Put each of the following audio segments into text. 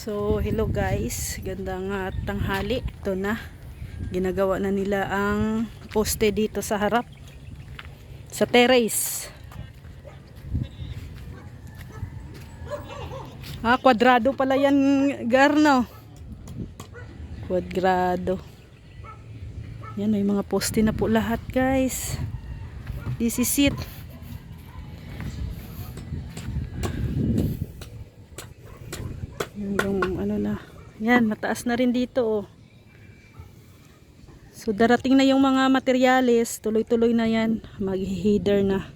So, hello guys. Gandang tanghali. Ito na. Ginagawa na nila ang poste dito sa harap. Sa terrace. Kwadrado pala yan, Garno. Kwadrado. Yan, may mga poste na po lahat guys. This is it. Yung ano na. Yan, mataas na rin dito oh. So darating na yung mga materyales, tuloy-tuloy na yan, mag-header na.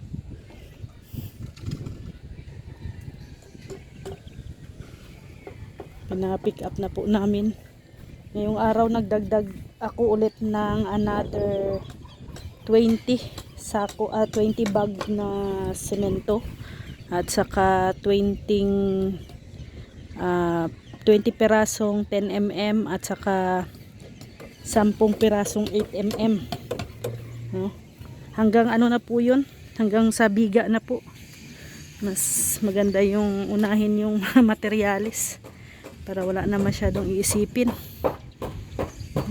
Pina-pick up na po namin. Ngayong araw nagdagdag ako ulit ng another 20 sako, 20 bag na semento at saka 20 perasong 10 mm at saka 10 pirasong 8 mm. No? Hanggang ano na po yun? Hanggang sa biga na po. Mas maganda yung unahin yung materyales para wala na masyadong iisipin.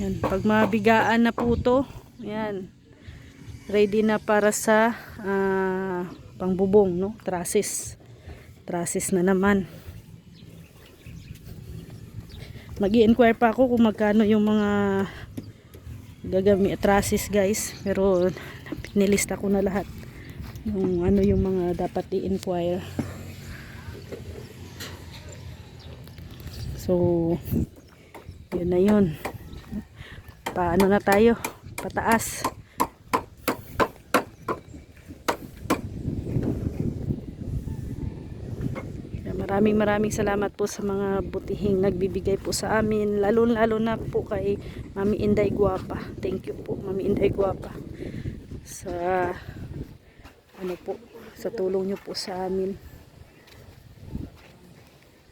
Yan. Pag mabigaan na po to, yan. Ready na para sa pangbubong, no? Trusses. Trusses na naman. Mag-i-inquire pa ako kung magkano yung mga gagamit trusses guys, pero nilista ko na lahat yung ano yung mga dapat i-inquire. So yun na yun. Paano na tayo? Pataas. Maraming salamat po sa mga butihing nagbibigay po sa amin, lalo na po kay Mami Inday Guapa. Thank you po Mami Inday Guapa sa ano po, sa tulong niyo po sa amin.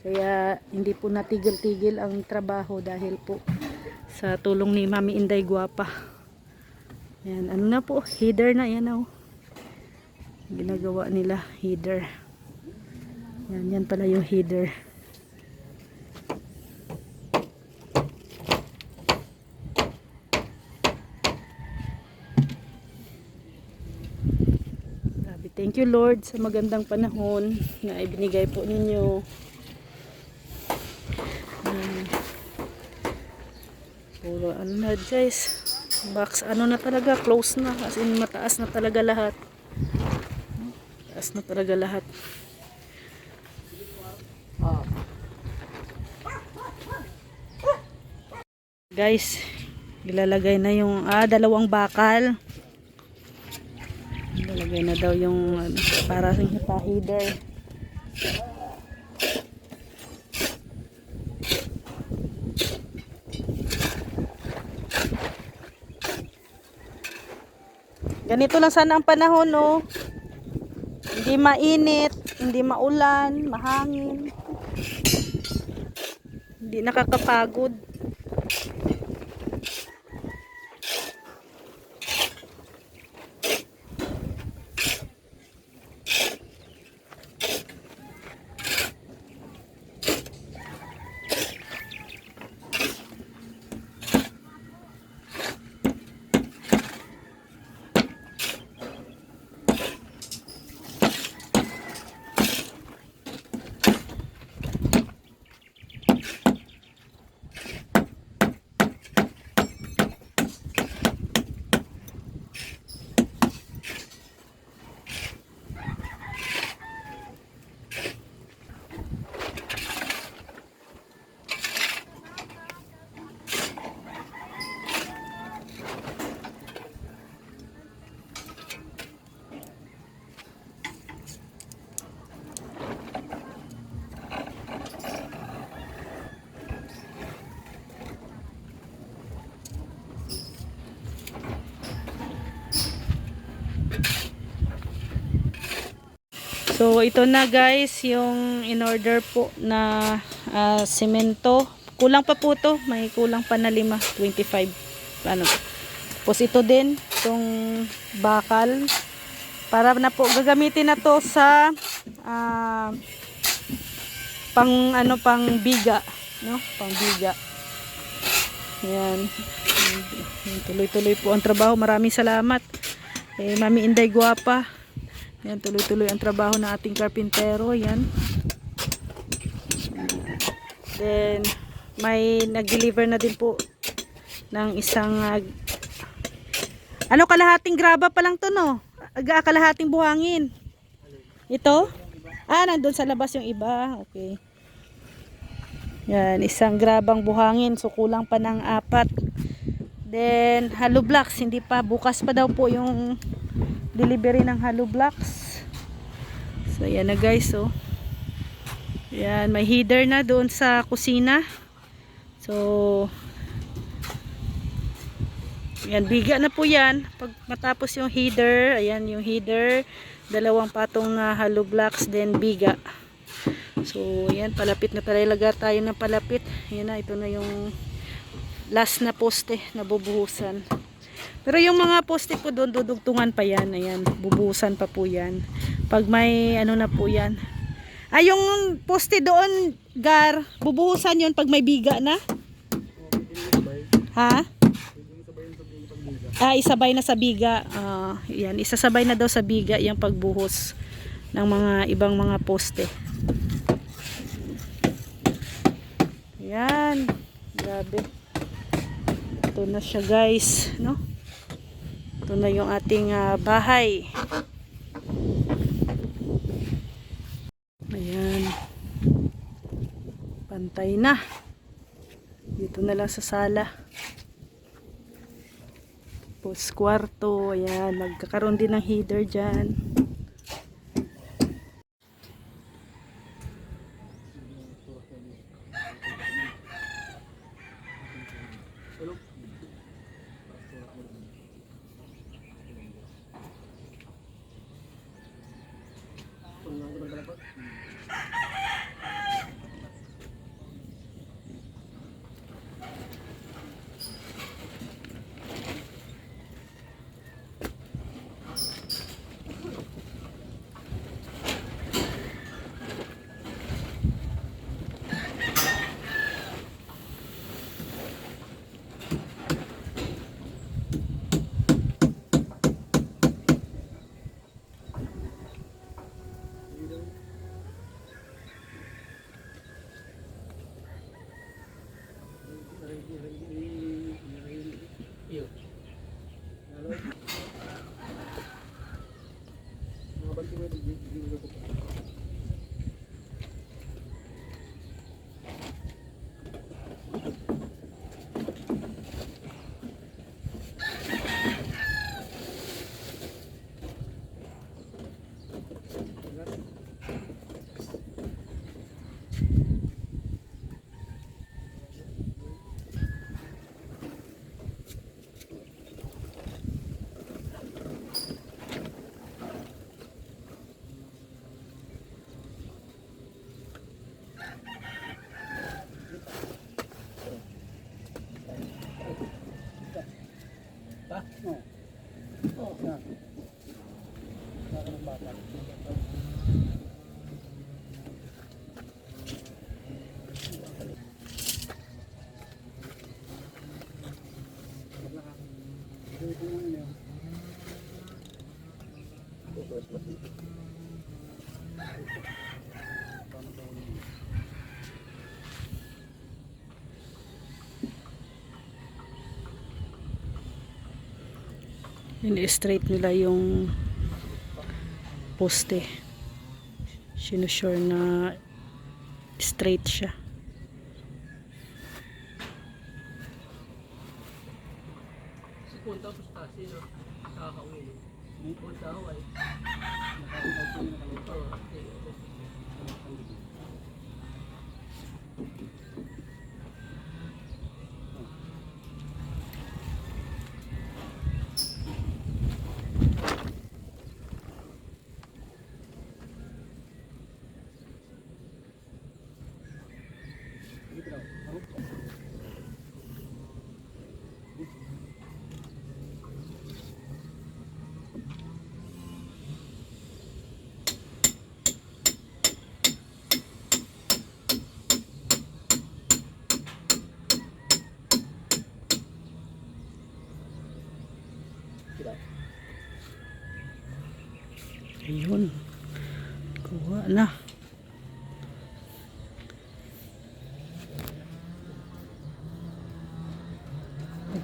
Kaya hindi po natigil-tigil ang trabaho dahil po sa tulong ni Mami Inday Guapa. Yan, ano na po, header na yan oh. Ginagawa nila header. Yan pala yung header. Thank you Lord sa magandang panahon na ibinigay po ninyo. Puro ano na guys. Box ano na talaga, close na. As in mataas na talaga lahat. Mataas na talaga lahat. Guys, ilalagay na yung dalawang bakal. Ilalagay na daw yung para sa header. Ganito lang sana ang panahon no. Hindi mainit, hindi maulan, mahangin. Hindi nakakapagod. So ito na guys yung in order po na semento. Kulang pa po to, may kulang pa na 25 ano. Tapos ito din itong bakal para na po gagamitin na to sa pang biga no? Pangbiga. Ayan. Tuloy-tuloy po ang trabaho. Maraming salamat. Mami Inday Guapa. Ayan, tuloy-tuloy ang trabaho ng ating karpintero. Ayan. Then, may nag-deliver na din po ng isang kalahating graba pa lang to, no? Kalahating buhangin. Ito? Nandun sa labas yung iba. Okay. Yan, isang grabang buhangin. So, kulang pa ng 4. Then, hollow blocks. Hindi pa. Bukas pa daw po yung delivery ng hollow blocks. So, yan na guys. So, yan. May header na doon sa kusina. So, yan. Biga na po yan. Pag matapos yung header. Ayan yung header. 2 patong hollow blocks. Then, biga. So, yan, palapit na talaga tayo ng palapit. Yan na, ito na yung last na poste na bubuhusan. Pero yung mga poste po doon, dudugtungan pa yan. Ayan, bubuhusan pa po yan. Pag may, na po yan. Yung poste doon, Gar, bubuhusan yun pag may biga na? Ha? Isabay na sa biga. Yan, isasabay na daw sa biga yung pagbuhos ng mga ibang mga poste. Yan. Grabe. Ito na siya guys. No? Ito na yung ating bahay. Ayan. Pantay na. Dito na lang sa sala. Tapos kwarto. Ayan. Magkakaroon din ng heater dyan. Ini-straight nila yung poste. Sinusure na straight siya.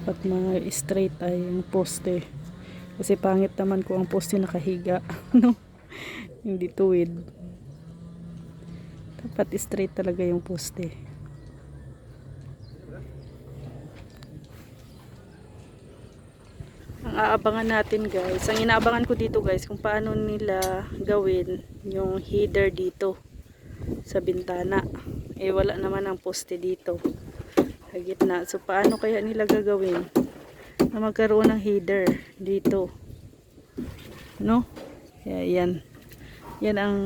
dapat mga straight ay yung poste. Kasi pangit naman kung ang poste nakahiga. No? Hindi tuwid. Dapat straight talaga yung poste. Ang aabangan natin guys, ang inaabangan ko dito guys, kung paano nila gawin yung header dito sa bintana. Eh wala naman ang poste dito sa gitna. So paano kaya nila gagawin na magkaroon ng header dito? No? Kaya yan ang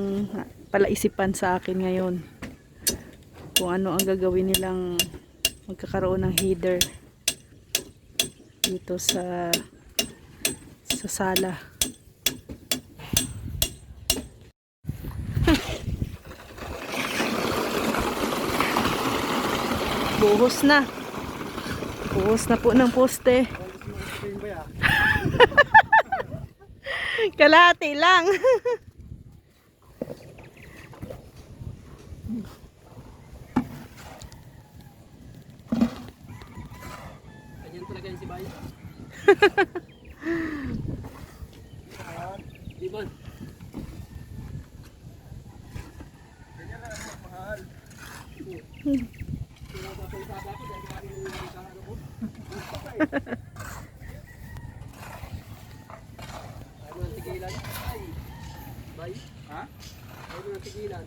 palaisipan sa akin ngayon. Kung ano ang gagawin nilang magkakaroon ng header dito sa sala. Buhos na. Buhos na po ng poste. Kalahati lang. Ganyan talaga yung si Bayo. Di ba? Ganyan lang ang mahal. Ayaw ng tigilan. Bay? Ha? Ayaw ng tigilan.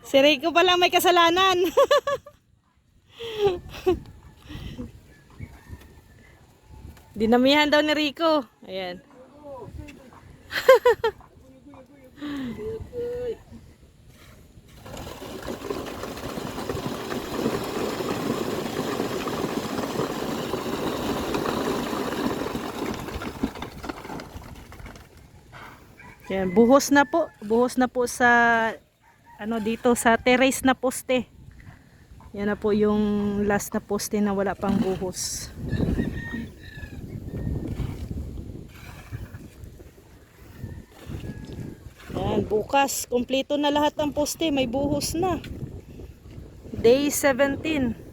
Si Rico pa lang may kasalanan. Dinamihan daw ni Rico. Ayan. Yan, buhos na po. Buhos na po sa ano dito sa terrace na poste. Yan na po yung last na poste na wala pang buhos. Yan, bukas kumpleto na lahat ng poste, may buhos na. Day 17.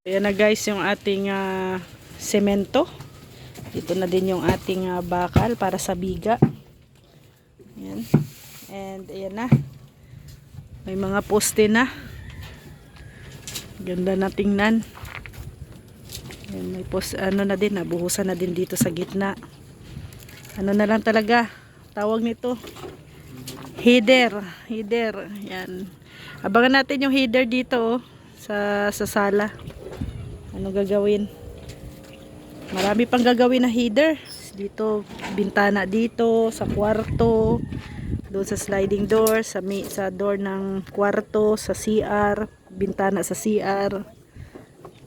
Ayan na guys yung ating semento. Dito na din yung ating bakal para sa biga. Ayan. And ayan na. May mga poste na. Ganda na tingnan. Ayan, may ano na din, nabuhusan na din dito sa gitna. Ano na lang talaga tawag nito? Header. Header. Ayan. Abangan natin yung header dito sa sala. Ano gagawin? Marami pang gagawin na header. Dito, bintana dito, sa kwarto, doon sa sliding door, sa door ng kwarto, sa CR, bintana sa CR.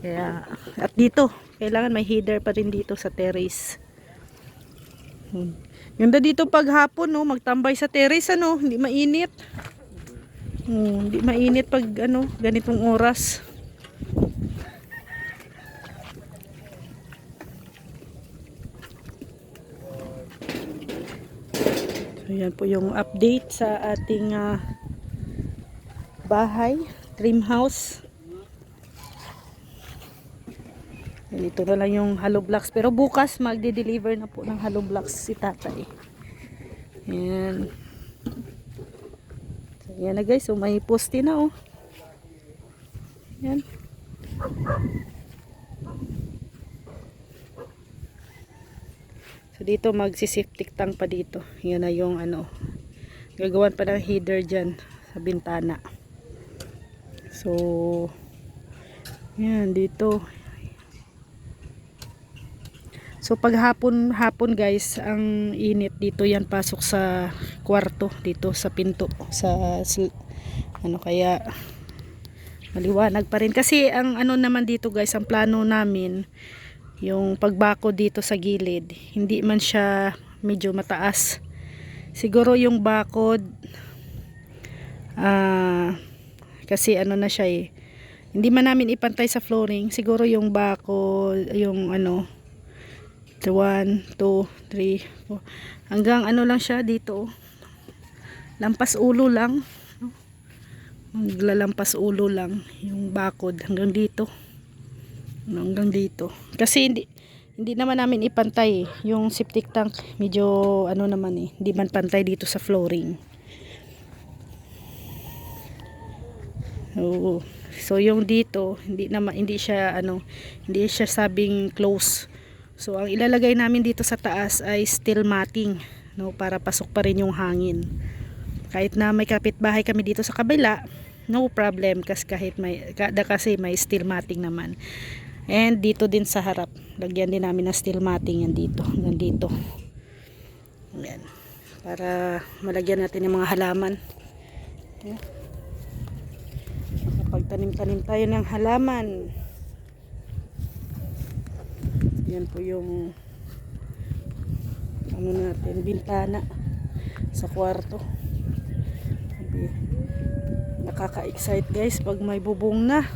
Kaya, at dito, kailangan may header pa rin dito sa terrace. Ganda dito pag hapon, no, magtambay sa terrace, ano, hindi mainit. Hindi mainit pag ano, ganitong oras. So, yan po yung update sa ating bahay, trim house. Dito na lang yung hollow blocks. Pero bukas magde-deliver na po ng hollow blocks si tatay. Yan. So, Yan na guys, so may poste na oh. Yan. So dito magsisiftik tank pa dito. Yan na yung ano. Gagawan pa ng header dyan sa bintana. So yan dito. So pag hapon guys, ang init dito yan pasok sa kwarto dito sa pinto sa ano kaya maliwanag pa rin kasi ang ano naman dito guys, ang plano namin yung pagbako dito sa gilid, hindi man siya medyo mataas. Siguro yung bakod kasi ano na siya hindi man namin ipantay sa flooring. Siguro yung bakod, yung ano 1, 2, 3, 4 hanggang ano lang siya dito lampas ulo lang, maglalampas ulo lang yung bakod hanggang dito kasi hindi naman namin ipantay yung septic tank, medyo ano naman hindi man pantay dito sa flooring. So yung dito hindi siya sabing close. So ang ilalagay namin dito sa taas ay steel matting, no, para pasok pa rin yung hangin. Kahit na may kapitbahay kami dito sa kabila, no problem kasi may steel matting naman. And dito din sa harap, lagyan din namin ng steel matting yan dito, hanggang dito. Ayan. Para malagyan natin yung mga halaman. Okay. Pagtanim-tanim tayo ng halaman. Yan po yung ano natin, bintana sa kwarto. Nakaka-excite guys pag may bubong na.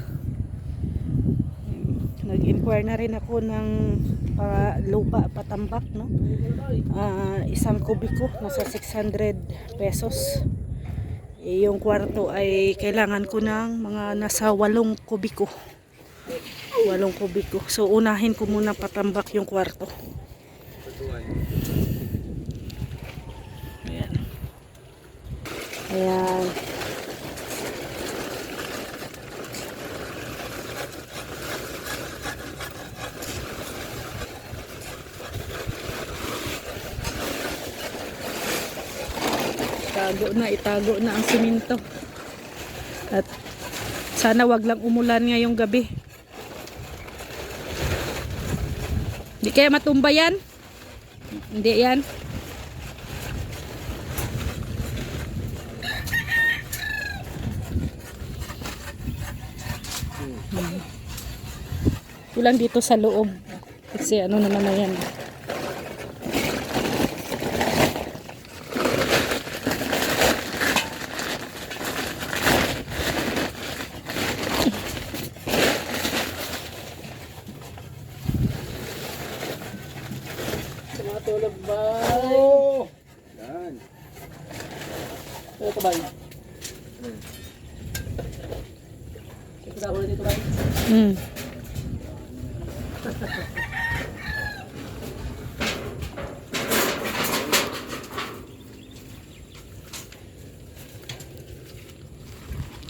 Nag-inquire na rin ako ng lupa patambak, no? 1 kubiko nasa 600 pesos. Yung kwarto ay kailangan ko ng mga nasa 8 kubiko. 8 kubiko. So unahin ko muna patambak yung kwarto. Ayan. Ayan. Itago na ang simento. At sana wag lang umulan ngayong gabi. Hindi kaya matumba yan? Hindi yan. Kulang dito sa loob. Kasi ano naman na yan. Tulog ba? Oh! Yan. Ito ba? Ito sa ulo dito ba?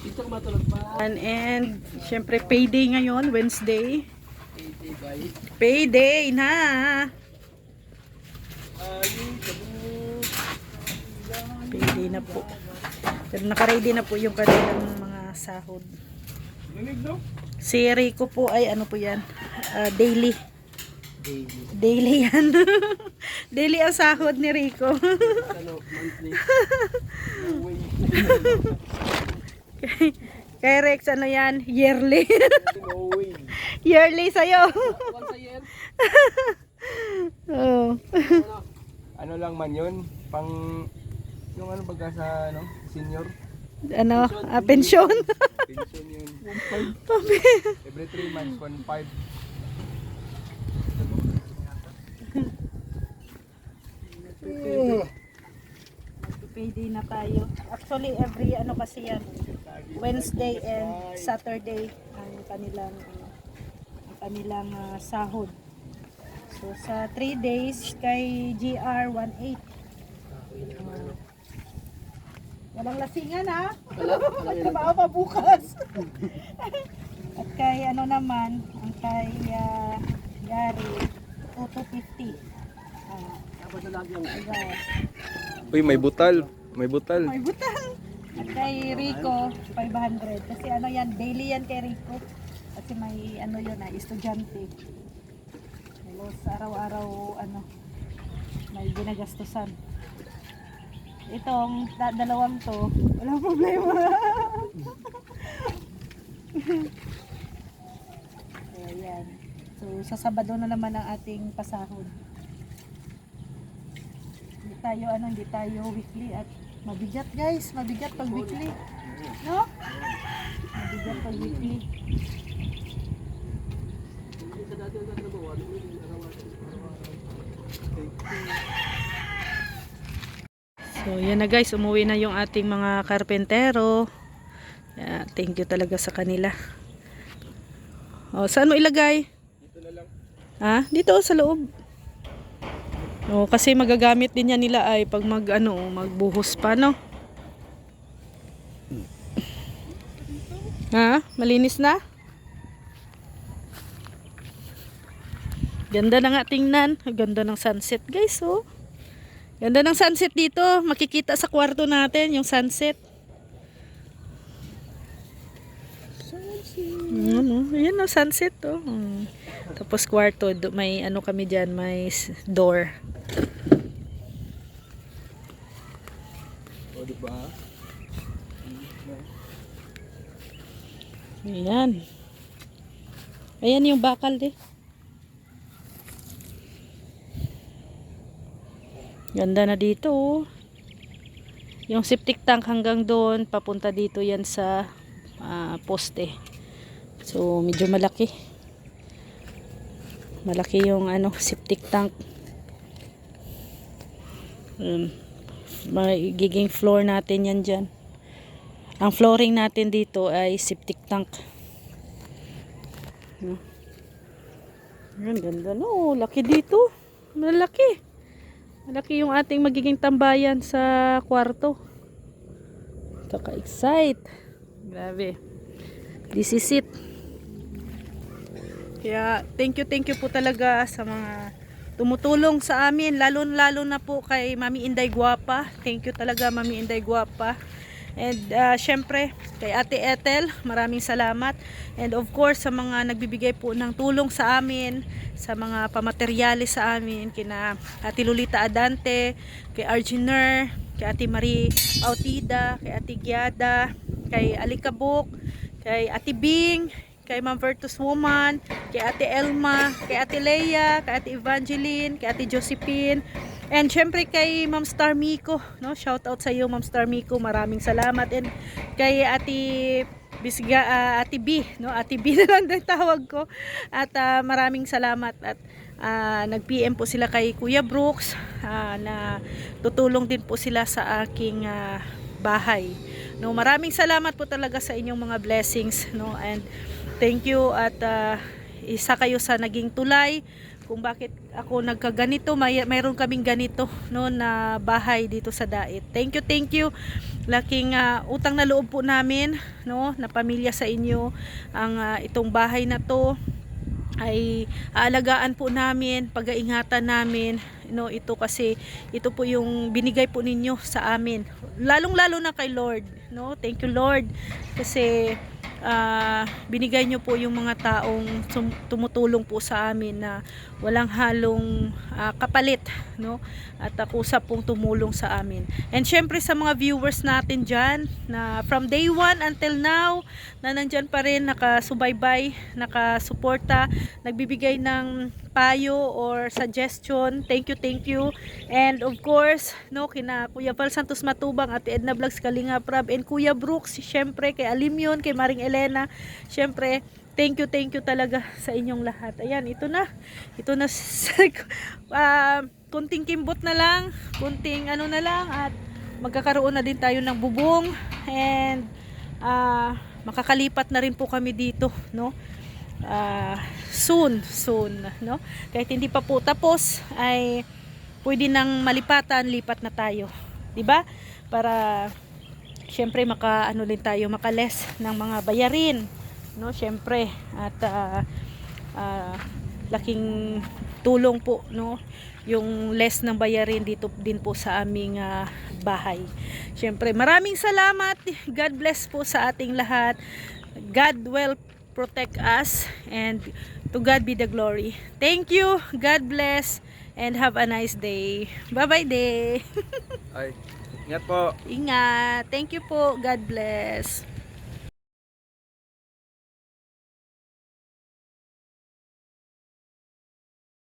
Dito matulog ba? And syempre payday ngayon, Wednesday. Payday ba? Payday na. Payday na po. Pero naka-ready na po yung kanilang mga sahod. Si Rico po ay ano po yan? Daily. Daily yan. Daily ang sahod ni Rico. Monthly. Kay Rex ano yan? Yearly. No way. Yearly sa'yo. Once a year. Oh. Ano lang man yun? Pang yung ano baga sa ano, senior? Ano? Pensyon. Pension yun. Every 3 months, 1.5. Payday na tayo. Actually, every ano kasi yan, Wednesday and Saturday ang kanilang sahod. So sa 3 days kay GR 1.8. Walang lasingan ha. Magtrabaho pa bukas. At kay ano naman, ang kay Gary, 250. Uy, may butal. May butal. May butang. At kay Rico, 500. Kasi ano yan, daily yan kay Rico. Kasi may ano yun estudyante. Halos araw-araw may ginagastusan. Itong dalawang to, walang problema. Ayan. So sa Sabado na naman ang ating pasahod. Hindi tayo weekly at mabigat guys, mabigat pag weekly. No? Mabigat pag weekly. So yan na guys, umuwi na yung ating mga karpentero. Thank you talaga sa kanila. Oh, saan mo ilagay? Dito na lang. Dito sa loob. Oh, kasi magagamit din yan nila ay pag magbuhos pa, no? Malinis na? Ganda na nga tingnan. Ganda ng sunset, guys, oh. Ganda ng sunset dito. Makikita sa kwarto natin yung sunset. Ayan o, sunset oh. Tapos kwarto, may kami dyan, may door. O, diba? Ayan. Ayan yung bakal di. Ganda na dito oh. Yung septic tank hanggang doon, papunta dito yan sa poste. So medyo malaki. Malaki yung septic tank. Magiging floor natin yan dyan. Ang flooring natin dito ay septic tank. Ang ganda no, laki dito. Malaki. Malaki yung ating magiging tambayan sa kwarto. Kaka-excite. Grabe. This is it. Kaya thank you po talaga sa mga tumutulong sa amin. Lalo na po kay Mami Inday Guapa. Thank you talaga Mami Inday Guapa. And syempre kay Ate Ethel, maraming salamat. And of course sa mga nagbibigay po ng tulong sa amin, sa mga pamateryales sa amin, kina Ate Lolita Adante, kay Arginer, kay Ate Marie Autida, kay Ate Giada, kay Alikabok, kay Ate Bing, kay Ma'am Virtus Woman, kay Ate Elma, kay Ate Leia, kay Ate Evangeline, kay Ate Josephine, and syempre kay Ma'am Star Miko, no? Shout out sa iyo Ma'am Star Miko, maraming salamat. And kay Ate Ate B, no? Ate B na lang din tawag ko. At maraming salamat at nag-PM po sila kay Kuya Brooks na tutulong din po sila sa aking bahay. No, maraming salamat po talaga sa inyong mga blessings, no? And thank you at isa kayo sa naging tulay kung bakit ako nagkaganito, mayroon kaming ganito no na bahay dito sa Dait. Thank you. Laking utang na loob po namin no na pamilya sa inyo ang itong bahay na to ay aalagaan po namin, pag-iingatan namin no, ito kasi ito po yung binigay po ninyo sa amin, lalong-lalo na kay Lord no. Thank you Lord kasi binigay nyo po yung mga taong tumutulong po sa amin na walang halong kapalit no, at kusa pong tumulong sa amin. And syempre sa mga viewers natin dyan na from day 1 until now na nandyan pa rin, nakasubaybay, nakasuporta, nagbibigay ng payo or suggestion, thank you. And of course no, kina Kuya Val Santos Matubang, Ate Edna Vlogs, Kalinga Prab, and Kuya Brooks, syempre kay Alimyon, kay Maring Elena, syempre thank you talaga sa inyong lahat. Ayan, ito na kunting kimbot na lang, kunting na lang, at magkakaroon na din tayo ng bubong, and makakalipat na rin po kami dito no, soon no, kahit hindi pa po tapos ay pwede nang malipatan, lipat na tayo, 'di ba? Para syempre ano din tayo, makales ng mga bayarin, no, syempre. At laking tulong po, no, yung less ng bayarin dito din po sa aming bahay. Syempre, maraming salamat. God bless po sa ating lahat. God will protect us, and to God be the glory. Thank you. God bless and have a nice day. Bye-bye day. Ay, ingat po. Ingat. Thank you po. God bless.